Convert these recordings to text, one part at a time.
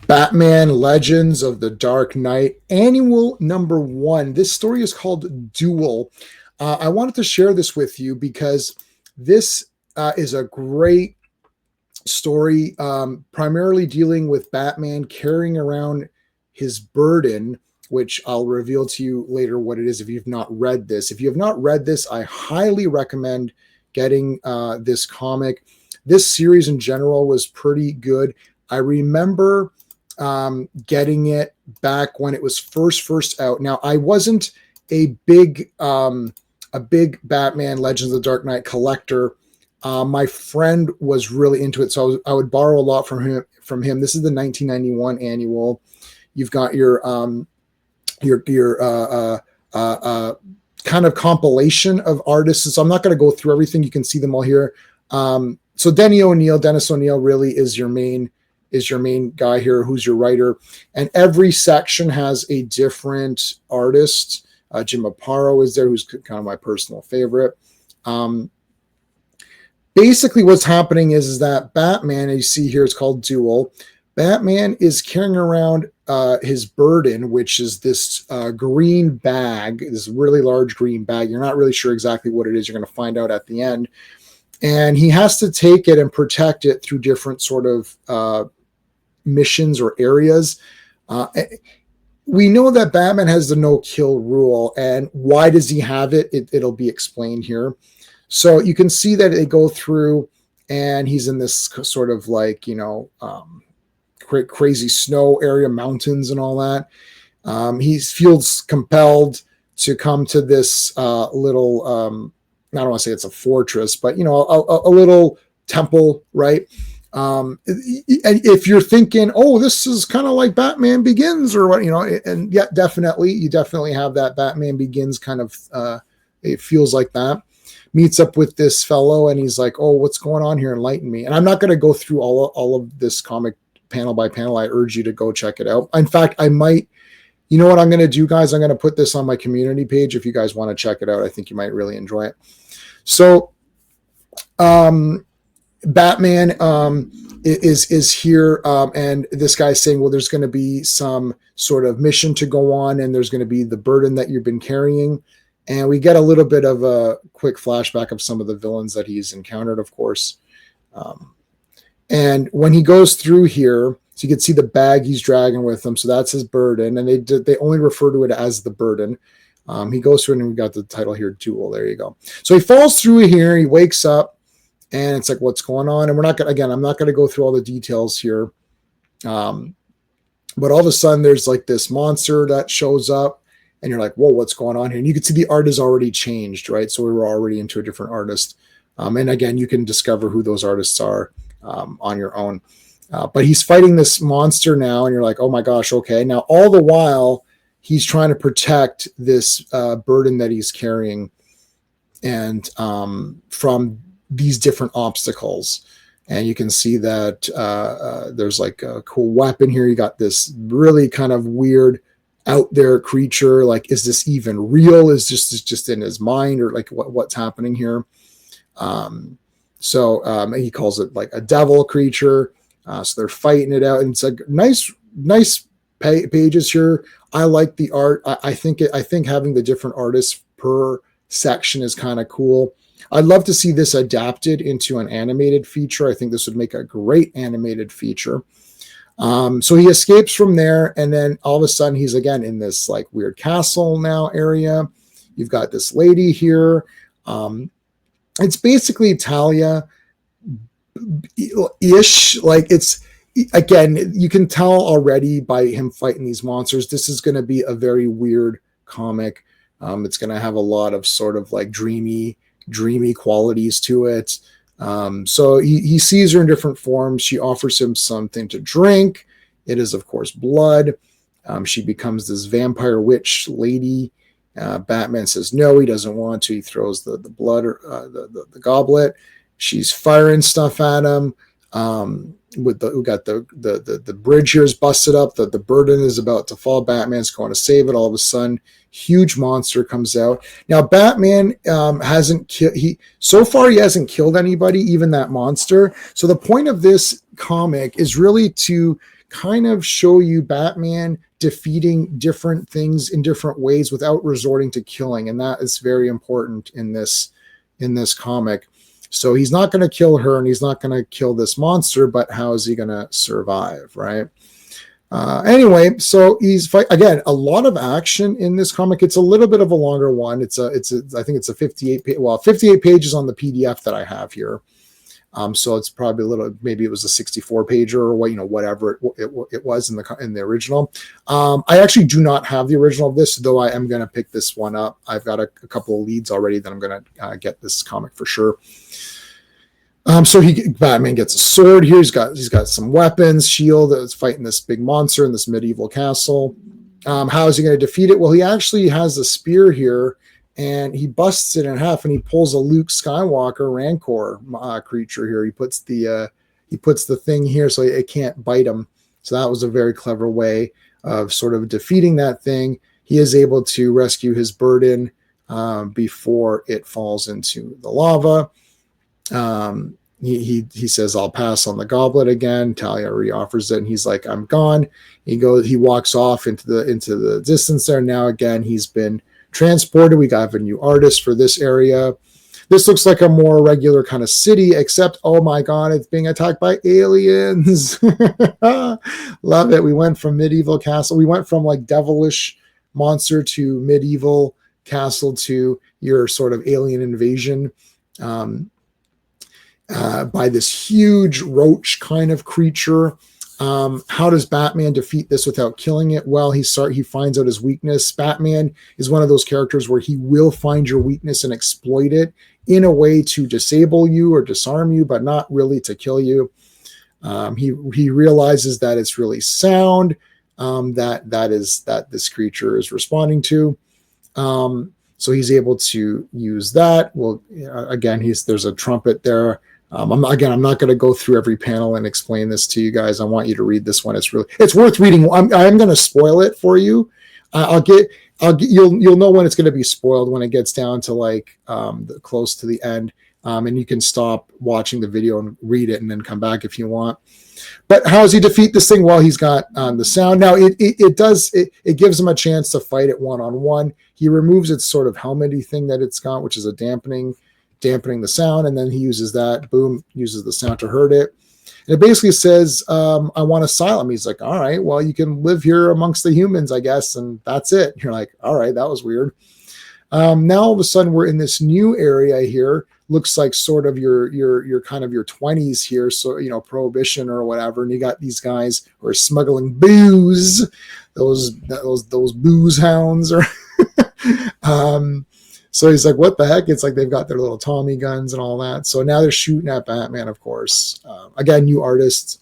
Batman Legends of the Dark Knight, annual number one. This story is called Duel. I wanted to share this with you because this is a great story, primarily dealing with Batman carrying around his burden, which I'll reveal to you later what it is if you've not read this. If you have not read this, I highly recommend getting this comic. This series in general was pretty good. I remember getting it back when it was first out. Now, I wasn't a big Batman Legends of the Dark Knight collector. My friend was really into it, so I would borrow a lot from him. This is the 1991 annual. You've got your kind of compilation of artists. So I'm not going to go through everything. You can see them all here. So Dennis O'Neil really is your main guy here, who's your writer, and every section has a different artist. Jim Aparo is there, who's kind of my personal favorite. Basically what's happening is that Batman, as you see here, it's called Duel. Batman is carrying around his burden, which is this green bag, this really large green bag. You're not really sure exactly what it is. You're going to find out at the end. And he has to take it and protect it through different sort of missions or areas. We know that Batman has the no-kill rule, and why does he have it? It'll be explained here. So you can see that they go through, and he's in this sort of like, crazy snow area, mountains and all that. He feels compelled to come to this little, I don't want to say it's a fortress, but, a little temple, right? And if you're thinking, oh, this is kind of like Batman Begins or what, and yeah, you definitely have that Batman Begins kind of, it feels like that. Meets up with this fellow and he's like, oh, what's going on here? Enlighten me. And I'm not going to go through all of this comic panel by panel. I urge you to go check it out. In fact, I might, you know what I'm going to do, guys? I'm going to put this on my community page. If you guys want to check it out, I think you might really enjoy it. So, Batman is here, and this guy's saying, well, there's going to be some sort of mission to go on, and there's going to be the burden that you've been carrying. And we get a little bit of a quick flashback of some of the villains that he's encountered, of course. And when he goes through here, so you can see the bag he's dragging with him. So that's his burden. And they only refer to it as the burden. He goes through and we got the title here, Duel. There you go. So he falls through here. He wakes up and it's like, what's going on? And I'm not going to go through all the details here. But all of a sudden there's like this monster that shows up. And you're like, whoa, what's going on here? And you can see the art has already changed, right? So we were already into a different artist. And again, you can discover who those artists are on your own. But he's fighting this monster now, and you're like, oh my gosh, okay. Now, all the while, he's trying to protect this burden that he's carrying and from these different obstacles. And you can see that there's like a cool weapon here. You got this really kind of weird out there creature. Like, is this even real? Is this just in his mind, or like what's happening here? So he calls it like a devil creature. So they're fighting it out, and it's like nice pages here. I like the art. I think having the different artists per section is kind of cool. I'd love to see this adapted into an animated feature. I think this would make a great animated feature. So he escapes from there, and then all of a sudden he's again in this like weird castle now area. You've got this lady here. It's basically Talia ish. Like, it's, again, you can tell already by him fighting these monsters, this is going to be a very weird comic. It's going to have a lot of sort of like dreamy qualities to it. So he sees her in different forms. She offers him something to drink. It is, of course, blood. She becomes this vampire witch lady. Batman says no, he doesn't want to. He throws the blood, the goblet. She's firing stuff at him. We got the bridge here is busted up. The burden is about to fall. Batman's going to save it. All of a sudden, huge monster comes out. Now, Batman hasn't killed. So far he hasn't killed anybody, even that monster. So the point of this comic is really to kind of show you Batman defeating different things in different ways without resorting to killing, and that is very important in this comic. So he's not going to kill her and he's not going to kill this monster, but how is he going to survive, right? Anyway, so he's again, a lot of action in this comic. It's a little bit of a longer one. I think it's a 58 pages on the PDF that I have here. So it's probably a little, maybe it was a 64 pager or whatever it was in the original. I actually do not have the original of this, though I am going to pick this one up. I've got a couple of leads already that I'm going to get this comic for sure. So Batman gets a sword here. He's got some weapons, shield that's fighting this big monster in this medieval castle. How is he going to defeat it? Well, he actually has a spear here, and he busts it in half, and he pulls a Luke Skywalker Rancor creature here. He puts the thing here so it can't bite him. So that was a very clever way of sort of defeating that thing. He is able to rescue his burden before it falls into the lava. He says, "I'll pass on the goblet again." Talia reoffers it, and he's like, "I'm gone." He walks off into the distance there. Now again, he's been transported. We got a new artist for this area. This looks like a more regular kind of city, except, oh my God, it's being attacked by aliens. Love it. We went from medieval castle. We went from like devilish monster to medieval castle to your sort of alien invasion by this huge roach kind of creature. How does Batman defeat this without killing it? Well, he finds out his weakness. Batman is one of those characters where he will find your weakness and exploit it in a way to disable you or disarm you, but not really to kill you. He realizes that it's really sound that this creature is responding to. So he's able to use that. Well, again, there's a trumpet there. I'm not going to go through every panel and explain this to you guys. I want you to read this one. It's worth reading. I'm going to spoil it for you. You'll know when it's going to be spoiled when it gets down to like close to the end, and you can stop watching the video and read it and then come back if you want. But how does he defeat this thing? Well, he's got the sound. Now it gives him a chance to fight it one-on-one. He removes its sort of helmety thing that it's got, which is a dampening the sound, and then he uses the sound to hurt it. And it basically says, I want asylum. He's like, all right, well, you can live here amongst the humans, I guess, and that's it. You're like, all right, that was weird. Now all of a sudden we're in this new area here. Looks like sort of your kind of your 20s here, so prohibition or whatever, and you got these guys who are smuggling booze, those booze hounds, or so he's like, what the heck? It's like they've got their little Tommy guns and all that. So now they're shooting at Batman, of course. Again, new artists.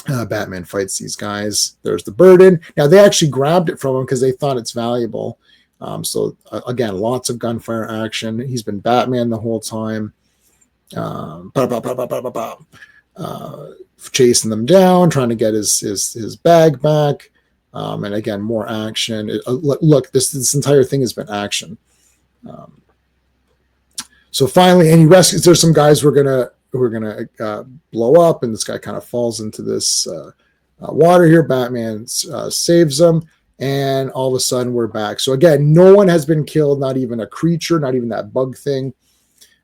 Batman fights these guys. There's the burden. Now they actually grabbed it from him because they thought it's valuable. So again, lots of gunfire action. He's been Batman the whole time. Chasing them down, trying to get his bag back. And again, more action. Look, this entire thing has been action. So finally, and he rescues. There's some guys who are gonna blow up, and this guy kind of falls into this water here. Batman saves them, and all of a sudden we're back. So again, no one has been killed, not even a creature, not even that bug thing.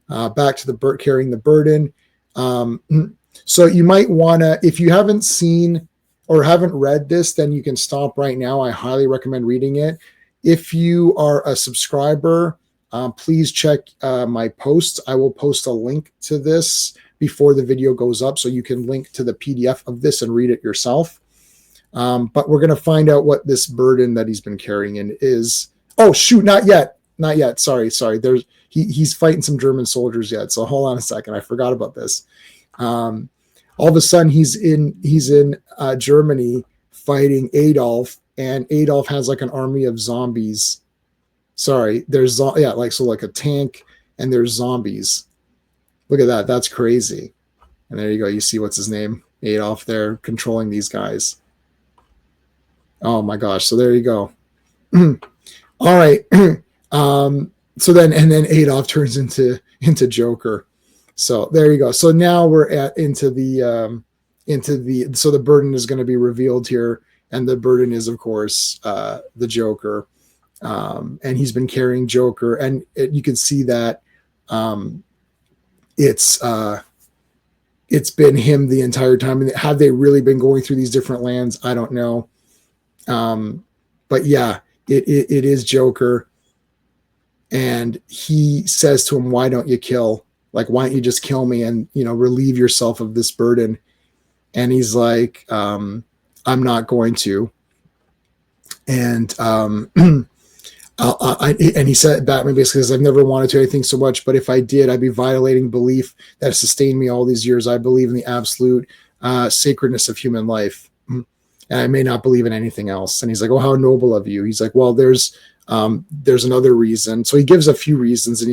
Back to the carrying the burden. So you might wanna, if you haven't seen or haven't read this, then you can stop right now. I highly recommend reading it. If you are a subscriber, please check my posts. I will post a link to this before the video goes up, so you can link to the PDF of this and read it yourself. But we're going to find out what this burden that he's been carrying in is. Oh, shoot, not yet. Sorry. He's fighting some German soldiers yet. So hold on a second. I forgot about this. All of a sudden he's in Germany fighting Adolf, and Adolf has like an army of zombies. Sorry, there's like a tank, and there's zombies. Look at that. That's crazy. And there you go. You see what's his name? Adolf there controlling these guys. Oh my gosh. So there you go. All right. So then Adolf turns into Joker. So there you go. So now we're into the into the, so the burden is going to be revealed here, and the burden is, of course, the Joker. And he's been carrying Joker, and you can see that it's been him the entire time. And have they really been going through these different lands? I don't know. But yeah, it is Joker. And he says to him, why don't you kill? Like, why don't you just kill me and, relieve yourself of this burden? And he's like, I'm not going to. And and he said, Batman basically says, I've never wanted to anything so much, but if I did, I'd be violating belief that has sustained me all these years. I believe in the absolute sacredness of human life. And I may not believe in anything else. And he's like, oh, how noble of you. He's like, well, there's another reason. So he gives a few reasons, and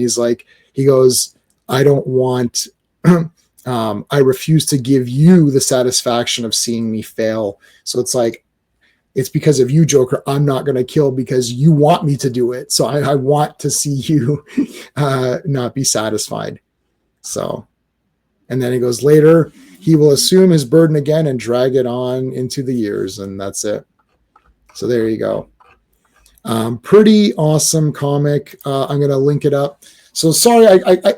he goes, I don't want, I refuse to give you the satisfaction of seeing me fail. So it's like, it's because of you, Joker, I'm not going to kill because you want me to do it. So I want to see you not be satisfied. So, and then he goes, later, he will assume his burden again and drag it on into the years. And that's it. So there you go. Pretty awesome comic. I'm going to link it up. So sorry,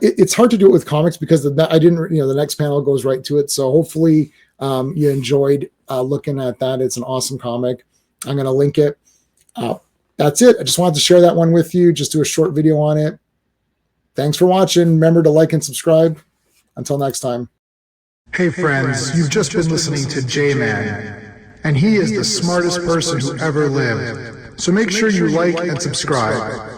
it's hard to do it with comics because I didn't, the next panel goes right to it. So hopefully you enjoyed looking at that. It's an awesome comic. I'm going to link it. That's it. I just wanted to share that one with you. Just do a short video on it. Thanks for watching. Remember to like and subscribe. Until next time. Hey friends, you've just been listening to J-Man, and he is the smartest person who ever lived. So make sure you like and subscribe.